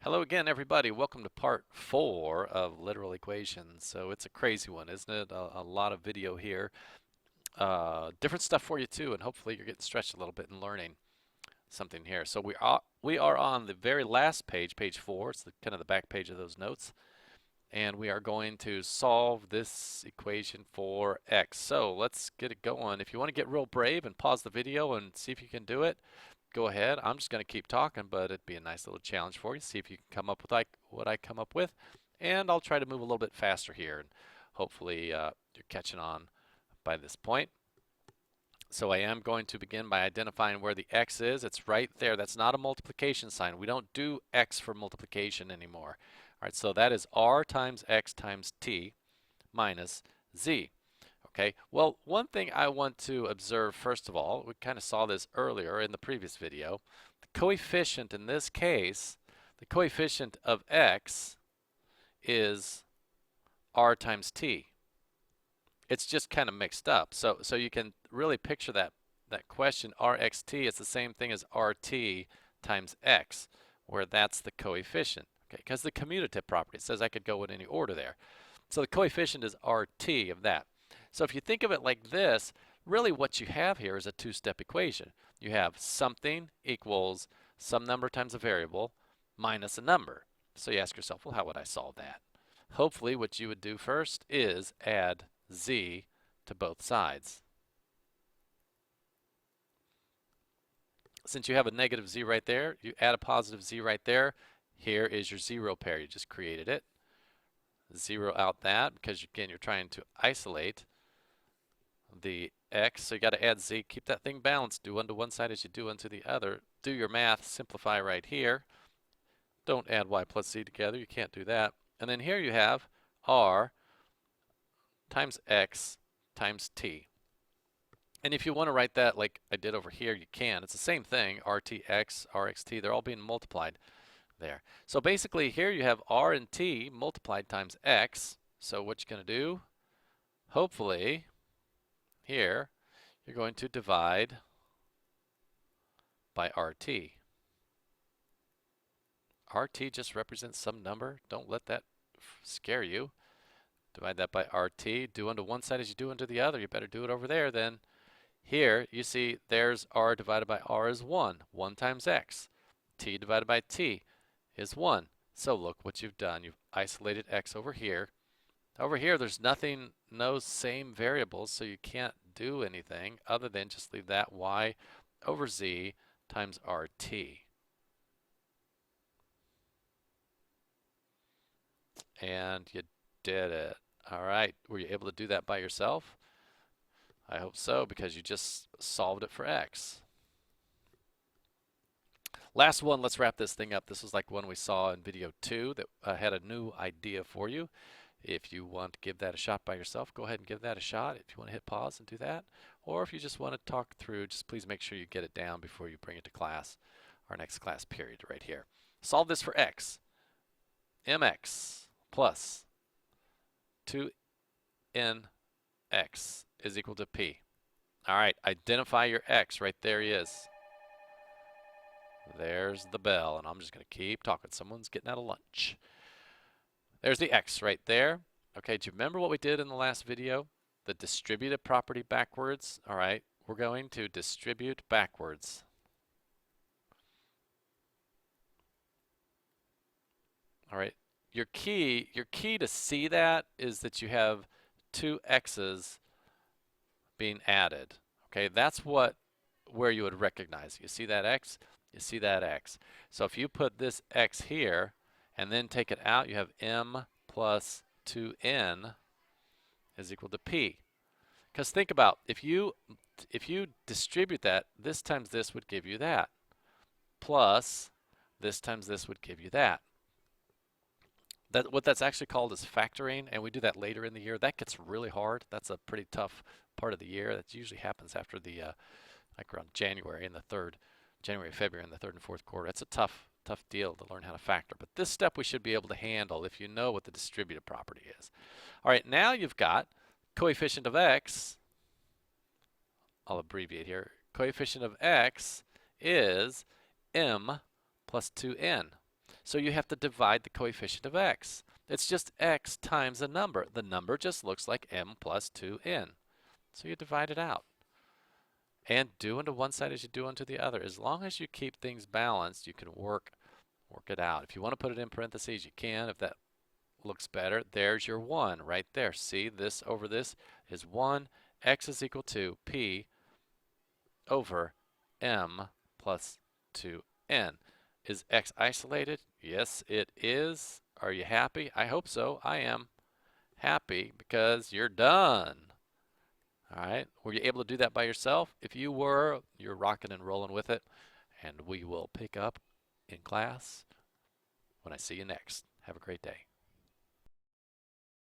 Hello again, everybody. Welcome to part 4 of literal equations. So it's a crazy one, isn't it? A lot of video here. Different stuff for you too, and hopefully you're getting stretched a little bit and learning something here. So we are on the very last page, page 4. It's kind of the back page of those notes. And we are going to solve this equation for x. So let's get it going. If you want to get real brave and pause the video and see if you can do it, go ahead. I'm just going to keep talking, but it'd be a nice little challenge for you. See if you can come up with like what I come up with. And I'll try to move a little bit faster here. And hopefully you're catching on by this point. So I am going to begin by identifying where the x is. It's right there. That's not a multiplication sign. We don't do x for multiplication anymore. All right, so that is r times x times t minus z. Okay, well, one thing I want to observe first of all, we kind of saw this earlier in the previous video. The coefficient in this case, the coefficient of x is r times t. It's just kind of mixed up. So you can really picture that question, rxt, it's the same thing as rt times x, where that's the coefficient. Okay, because the commutative property says I could go in any order there. So the coefficient is rt of that. So if you think of it like this, really what you have here is a two-step equation. You have something equals some number times a variable minus a number. So you ask yourself, well, how would I solve that? Hopefully what you would do first is add z to both sides. Since you have a negative z right there, you add a positive z right there. Here is your zero pair. You just created it. Zero out that because, again, you're trying to isolate the x. So you got to add z. Keep that thing balanced. Do one to one side as you do one to the other. Do your math. Simplify right here. Don't add y plus z together. You can't do that. And then here you have r times x times t. And if you want to write that like I did over here, you can. It's the same thing, rtx, rxt. They're all being multiplied there. So basically here you have r and t multiplied times x. So what you're going to do, hopefully, here, you're going to divide by rt. Rt just represents some number. Don't let that scare you. Divide that by rt. Do unto one side as you do unto the other. You better do it over there then. Here, you see, there's r divided by r is 1. 1 times x. T divided by t is 1. So look what you've done. You've isolated x over here. Over here, there's nothing, no same variables, so you can't do anything other than just leave that y over z times rt. And you did it. All right, were you able to do that by yourself? I hope so, because you just solved it for x. Last one, let's wrap this thing up. This was like one we saw in video 2 that had a new idea for you. If you want to give that a shot by yourself, go ahead and give that a shot. If you want to hit pause and do that, or if you just want to talk through, just please make sure you get it down before you bring it to class, our next class period right here. Solve this for x. mx plus 2nx is equal to p. All right, identify your x. Right there he is. There's the bell, and I'm just going to keep talking. Someone's getting out of lunch. There's the x right there. Okay, do you remember what we did in the last video? The distributive property backwards. All right, we're going to distribute backwards. All right, your key to see that is that you have two x's being added. Okay, that's where you would recognize. You see that x? You see that x. So if you put this x here and then take it out, you have m plus 2n is equal to p. Because think about, if you distribute that, this times this would give you that. Plus this times this would give you that. What that's actually called is factoring, and we do that later in the year. That gets really hard. That's a pretty tough part of the year. That usually happens after the like around January and February in the third and fourth quarter. It's a tough deal to learn how to factor. But this step we should be able to handle if you know what the distributive property is. All right, now you've got coefficient of x. I'll abbreviate here. Coefficient of x is m plus 2n. So you have to divide the coefficient of x. It's just x times a number. The number just looks like m plus 2n. So you divide it out. And do unto one side as you do unto the other. As long as you keep things balanced, you can work it out. If you want to put it in parentheses, you can. If that looks better, there's your 1 right there. See, this over this is 1. X is equal to P over M plus 2N. Is X isolated? Yes, it is. Are you happy? I hope so. I am happy because you're done. All right. Were you able to do that by yourself? If you were, you're rocking and rolling with it. And we will pick up in class when I see you next. Have a great day.